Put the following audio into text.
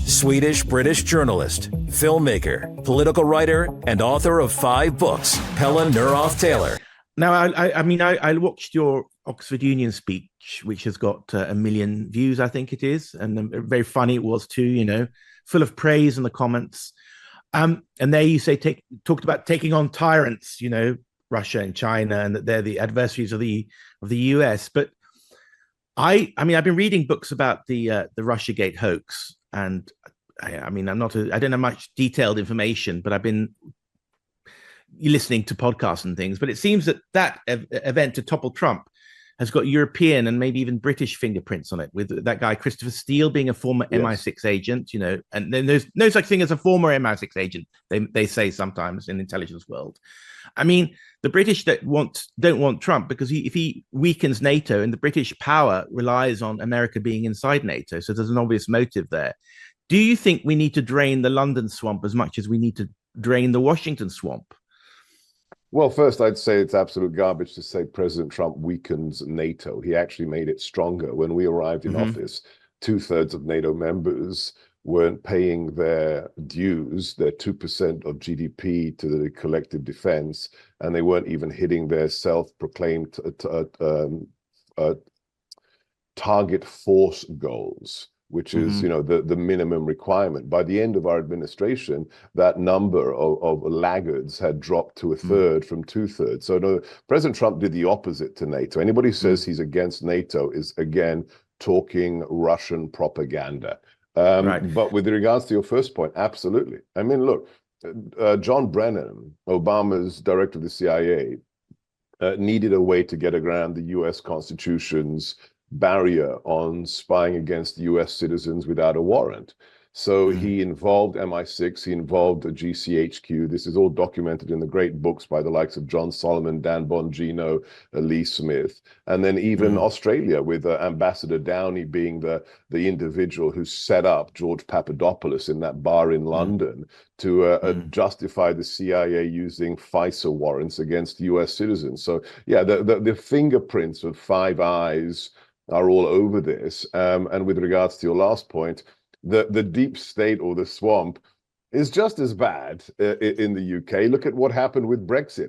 Swedish-British journalist, filmmaker, political writer, and author of 5 books, Pelle Neuroth-Taylor. Now, I watched your Oxford Union speech, which has got 1 million views, I think it is, and very funny it was too. Full of praise in the comments. And there you say talked about taking on tyrants, Russia and China, and that they're the adversaries of the US. But I've been reading books about the Russiagate hoax, and I don't have much detailed information, but I've been listening to podcasts and things. But it seems that event to topple Trump has got European and maybe even British fingerprints on it, with that guy Christopher Steele being a former MI6 agent, and then there's no such thing as a former MI6 agent, they say sometimes in the intelligence world. The British don't want Trump because if he weakens NATO, and the British power relies on America being inside NATO, so there's an obvious motive there. Do you think we need to drain the London swamp as much as we need to drain the Washington swamp? Well, first, I'd say it's absolute garbage to say President Trump weakens NATO. He actually made it stronger. When we arrived in office, 2/3 of NATO members weren't paying their dues, their 2% of GDP to the collective defense, and they weren't even hitting their self-proclaimed target force goals, which is, the minimum requirement. By the end of our administration, that number of laggards had dropped to 1/3 from 2/3. So no, President Trump did the opposite to NATO. Anybody who says he's against NATO is, again, talking Russian propaganda. Right. But with regards to your first point, absolutely. Look, John Brennan, Obama's director of the CIA, needed a way to get around the US Constitution's barrier on spying against US citizens without a warrant. So he involved MI6, he involved the GCHQ. This is all documented in the great books by the likes of John Solomon, Dan Bongino, Lee Smith, and then even Australia with Ambassador Downey being the individual who set up George Papadopoulos in that bar in London to justify the CIA using FISA warrants against US citizens. So yeah, the fingerprints of Five Eyes are all over this. And with regards to your last point, the deep state or the swamp is just as bad in the UK. Look at what happened with Brexit.